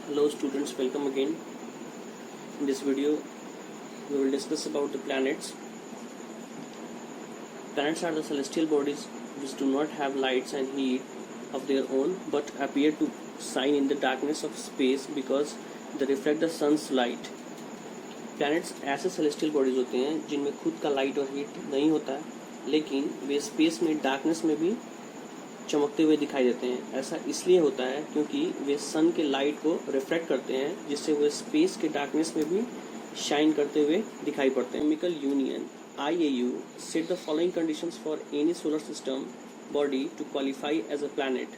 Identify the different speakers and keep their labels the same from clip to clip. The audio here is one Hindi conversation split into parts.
Speaker 1: Hello students, welcome again. In this video we will discuss about the planets. Planets are the celestial bodies which do not have lights and heat of their own but appear to shine in the darkness of space because they reflect the sun's light. Planets ऐसे celestial bodies होते हैं जिनमें खुद का लाइट और हीट नहीं होता है, लेकिन वे स्पेस में डार्कनेस में भी चमकते हुए दिखाई देते हैं। ऐसा इसलिए होता है क्योंकि वे सन के लाइट को रिफ्लेक्ट करते हैं, जिससे वे स्पेस के डार्कनेस में भी शाइन करते हुए दिखाई पड़ते हैं। Astronomical union IAU set the following conditions for any solar system body to qualify as a planet.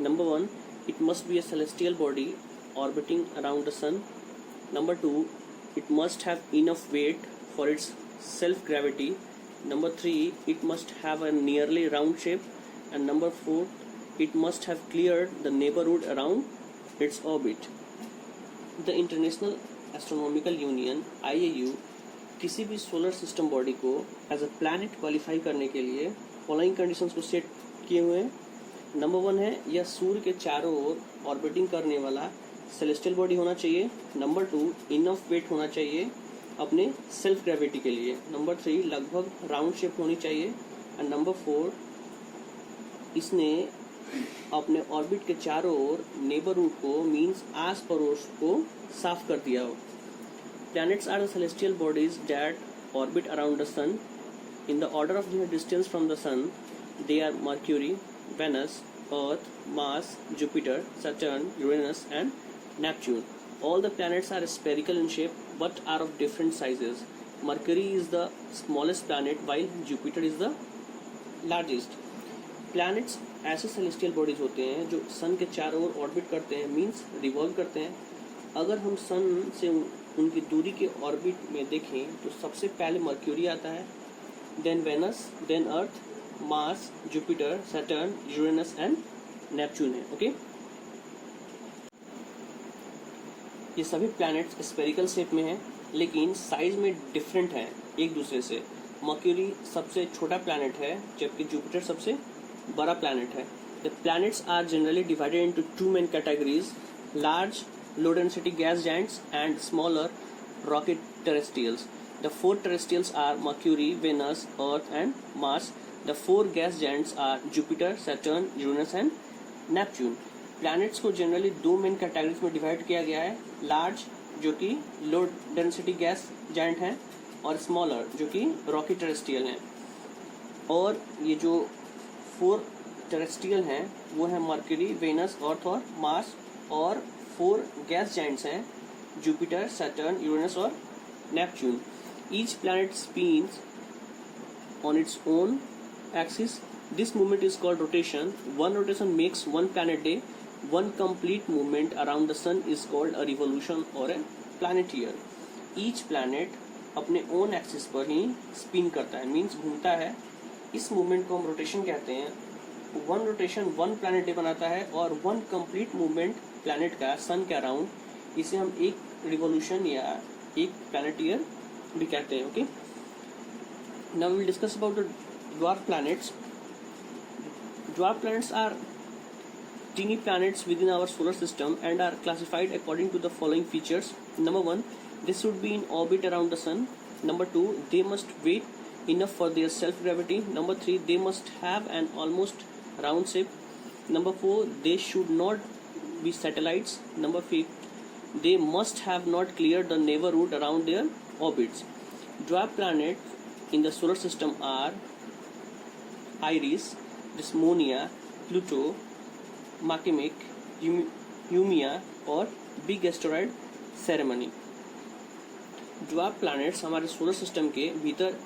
Speaker 1: Number 1, it must be a celestial body orbiting around the sun. Number 2, it must have enough weight for its self-gravity. Number 3, it must have a nearly round shape. And number 4, it must have cleared the neighborhood around its orbit. The International Astronomical Union IAU किसी भी सोलर सिस्टम बॉडी को एज अ प्लैनेट क्वालिफाई करने के लिए फॉलोइंग कंडीशंस को सेट किए हुए हैं। नंबर 1 है, यह सूर्य के चारों ओर ऑर्बिटिंग करने वाला सेलेस्टियल बॉडी होना चाहिए। नंबर 2, इनफ वेट होना चाहिए अपने सेल्फ ग्रेविटी के लिए। नंबर 3, लगभग राउंड शेप होनी चाहिए। एंड नंबर 4, इसने अपने ऑर्बिट के चारों ओर नेबरहुड को मीन्स आस पड़ोस को साफ कर दिया हो। Planets are the celestial bodies that orbit around the sun. In the order of their distance from the sun, they are Mercury, Venus, Earth, Mars, Jupiter, Saturn, Uranus and Neptune. All the planets are spherical in shape but are of different sizes. Mercury is the smallest planet while Jupiter is the largest. Planets ऐसे celestial bodies होते हैं जो सन के चारों ओर ऑर्बिट करते हैं, मीन्स रिवॉल्व करते हैं। अगर हम सन से उनकी दूरी के ऑर्बिट में देखें तो सबसे पहले मर्क्यूरी आता है, then Venus, then Earth, Mars, Jupiter, Saturn, Uranus and Neptune है। ओके, ये सभी प्लैनेट्स स्फेरिकल शेप में हैं, लेकिन साइज में डिफरेंट हैं एक दूसरे से। मर्क्यूरी सबसे छोटा प्लैनेट है जबकि जुपिटर सबसे बड़ा प्लैनेट है। The planets are generally divided into 2 main categories, large low density gas giants and smaller rocky terrestrials. The 4 terrestrials are Mercury, Venus, Earth and Mars. The 4 gas giants are Jupiter, Saturn, Uranus and Neptune. Planets को generally 2 main categories में डिवाइड किया गया है, लार्ज जो कि लो डेंसिटी गैस जायंट हैं और स्मॉलर जो कि रॉकी टेरेस्ट्रियल हैं। और ये जो 4 टेरेस्ट्रियल हैं वो है मर्क्यूरी, वेनस, अर्थ और मार्स, और 4 गैस जाइंट्स हैं जुपिटर, सैटर्न, यूरेनस और Neptune. Each planet spins on its own axis. This movement is called rotation. One rotation makes one planet day. One complete movement around the sun is called a revolution और a planet year. Each planet अपने ओन एक्सिस पर ही स्पिन करता है, मीन्स घूमता है। इस मूवमेंट को हम रोटेशन कहते हैं। वन रोटेशन 1 प्लैनेट डे बनाता है और 1 कंप्लीट मूवमेंट प्लैनेट का सन के अराउंड, इसे हम एक रिवोल्यूशन या एक प्लैनेट ईयर भी कहते हैं। Okay, now we will discuss about the dwarf planets. Dwarf planets are teeny planets within our solar system and are classified according to the following features. Number 1, they should be in orbit around the sun. Number 2, they must weigh enough for their self-gravity. Number 3, they must have an almost round shape. Number 4, they should not be satellites. Number 5, they must have not cleared the neighborhood around their orbits. Dwarf planets in the solar system are Iris, Dysmonia, Pluto, Makemake, Haumea और big asteroid ceremony. Dwarf planets हमारे सोलर सिस्टम के भीतर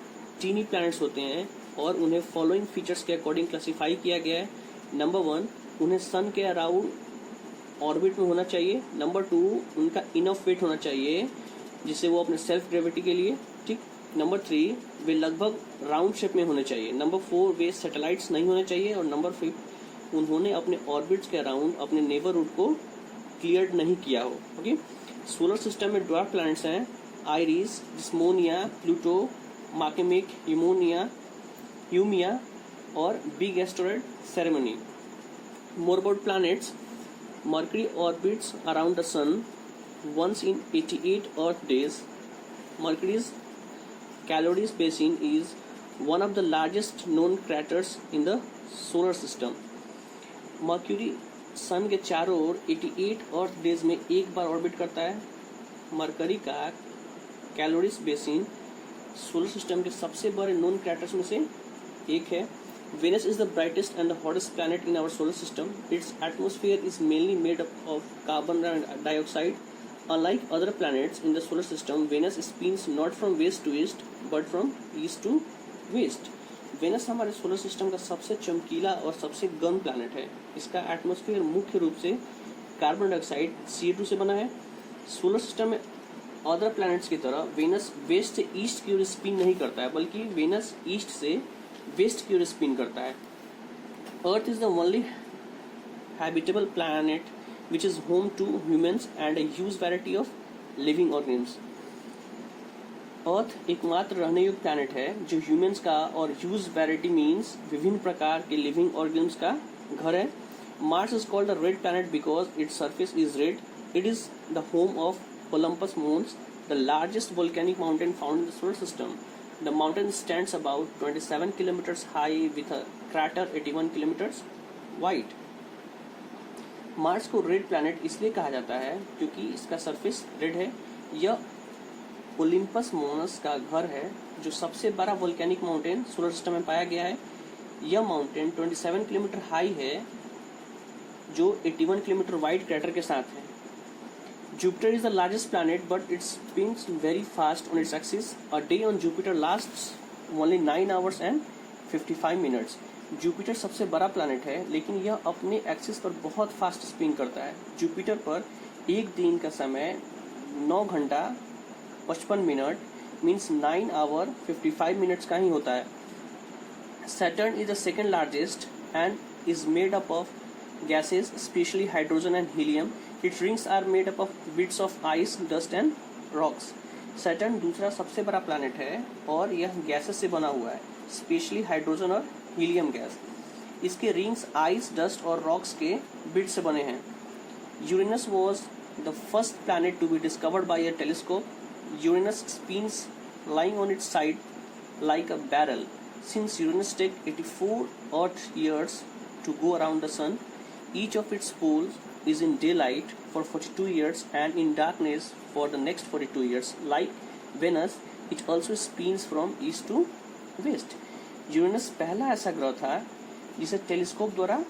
Speaker 1: टीनी प्लैनेट्स होते हैं और उन्हें फॉलोइंग फीचर्स के अकॉर्डिंग क्लासिफाई किया गया है। नंबर 1, उन्हें सन के अराउंड ऑर्बिट में होना चाहिए। नंबर 2, उनका इनफ वेट होना चाहिए जिससे वो अपने सेल्फ ग्रेविटी के लिए, ठीक। नंबर 3, वे लगभग राउंड शेप में होने चाहिए। नंबर 4, वे सैटेलाइट्स नहीं होने चाहिए। और नंबर 5, उन्होंने अपने ऑर्बिट्स के अराउंड अपने नेबरहुड को क्लियर नहीं किया हो। ओके, सोलर सिस्टम में ड्वार्फ प्लैनेट्स हैं आइरिस, डिस्मोनिया, प्लूटो, माकेमेक, ह्यूमिया और big asteroid ceremony. More about planets, Mercury orbits around the Sun once in 88 Earth days. Mercury's Caloris Basin is one of the largest known craters in the solar system. Mercury सन के चारों ओर 88 अर्थ डेज में एक बार ऑर्बिट करता है. मरकरी का कैलोरिस बेसिन सोलर सिस्टम के सबसे बड़े नोन क्रैटर्स में से एक है. Venus is the brightest and the hottest planet in our solar system. Its atmosphere is mainly made up of carbon dioxide. Unlike other planets in the solar system, Venus spins not from west to east, but from east to west. Venus हमारे सोलर सिस्टम का सबसे चमकीला और सबसे गर्म प्लैनेट है. इसका एटमॉस्फेयर मुख्य रूप से कार्बन डाइऑक्साइड CO2 से बना है. सोलर सिस्टम में अदर प्लैनेट्स की तरह वेनस वेस्ट से ईस्ट की ओर स्पिन नहीं करता है, बल्कि वेनस ईस्ट से वेस्ट की ओर स्पिन करता है. Earth is the only habitable planet which is home to humans and a huge variety of living organisms. Earth एकमात्र रहने योग्य प्लैनेट है जो ह्यूमंस का और ह्यूज वैरायटी मीन्स विभिन्न प्रकार के लिविंग ऑर्गेनिम्स का घर है. Mars is called the red planet because its surface is red. It is the home of Olympus Mons, the largest volcanic mountain found in the solar system. The mountain stands about 27 kilometers high with a crater 81 kilometers wide. Mars को रेड प्लैनेट इसलिए कहा जाता है क्योंकि इसका सरफेस रेड है. यह ओलिम्पस मोनस का घर है जो सबसे बड़ा वोल्केनिक माउंटेन सोलर सिस्टम में पाया गया है. यह माउंटेन 27 किलोमीटर हाई है जो 81 किलोमीटर वाइड क्रैटर के साथ है. Jupiter is the largest planet, but it spins very fast on its axis. A day on Jupiter lasts only 9 hours and 55 minutes. Jupiter सबसे बड़ा प्लैनेट है, लेकिन यह अपने एक्सिस पर बहुत फास्ट स्पिन करता है. Jupiter पर एक दिन का समय 9 घंटा 55 मिनट मीन्स 9 आवर 55 मिनट्स का ही होता है. Saturn is the second largest and is made up of gases, especially hydrogen and helium. Its rings are made up of bits of ice, dust and rocks. Saturn दूसरा सबसे बड़ा प्लैनेट है और यह गैसेस से बना हुआ है, स्पेशली हाइड्रोजन और हीलियम गैस. इसके रिंग्स आइस, डस्ट और रॉक्स के बिट से बने हैं. Uranus was the first planet to be discovered by a telescope. Uranus spins lying on its side like a barrel. Since Uranus takes 84 Earth years to go around the sun, each of its poles is in daylight for 42 years and in darkness for the next 42 years. Like Venus, it also spins from east to west. Uranus पहला ऐसा ग्रह था जिसे टेलीस्कोप द्वारा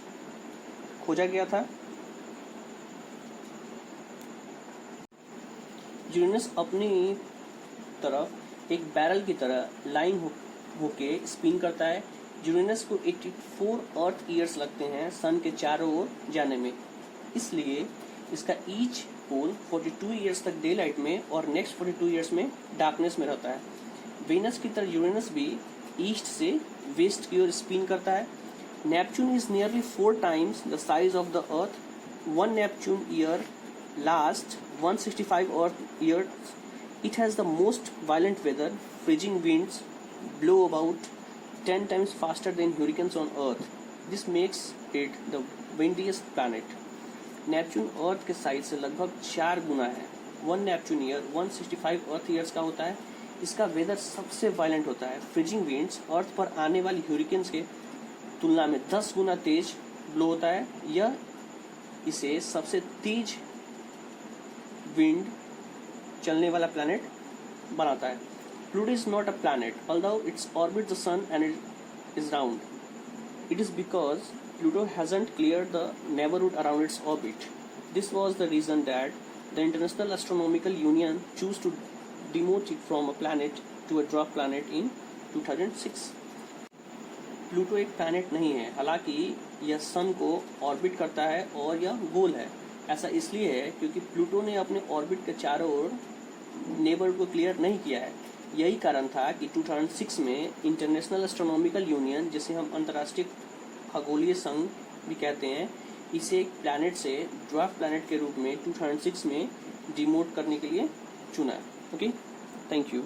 Speaker 1: खोजा गया था. यूरेनस अपनी तरफ एक बैरल की तरह लाइन होके स्पिन करता है. यूरेनस को 84 अर्थ ईयर्स लगते हैं सन के चारों ओर जाने में, इसलिए इसका ईच पोल 42 ईयर्स तक डे लाइट में और नेक्स्ट 42 ईयर्स में डार्कनेस में रहता है. वेनस की तरह यूरेनस भी ईस्ट से वेस्ट की ओर स्पिन करता है. Neptune is nearly 4 times the size of the earth. One Neptune year last 165 Earth years. It has the most violent weather. Freezing winds blow about 10 times faster than hurricanes on Earth. This makes it the windiest planet. Neptune Earth के साइज से लगभग 4 गुना है. One Neptune year 165 Earth years का होता है. इसका वेदर सबसे वायलेंट होता है. फ्रीजिंग विंड्स अर्थ पर आने वाली ह्यूरिकेन्स के तुलना में 10 गुना तेज ब्लो होता है. यह इसे सबसे तेज विंड चलने वाला प्लैनेट बनाता है. Pluto is not a planet, although it orbits the sun and it is round. It is because Pluto hasn't cleared the neighborhood around its orbit. This was the reason that the International Astronomical Union chose to demote it from a planet to a dwarf planet in 2006. Pluto एक प्लैनेट नहीं है, हालांकि यह सन को ऑर्बिट करता है और यह गोल है. ऐसा इसलिए है क्योंकि प्लूटो ने अपने ऑर्बिट के चारों ओर नेबरहुड को क्लियर नहीं किया है. यही कारण था कि 2006 में इंटरनेशनल एस्ट्रोनॉमिकल यूनियन, जिसे हम अंतर्राष्ट्रीय खगोलीय संघ भी कहते हैं, इसे एक प्लैनेट से ड्वार्फ प्लैनेट के रूप में 2006 में डिमोट करने के लिए चुना. Okay, thank you.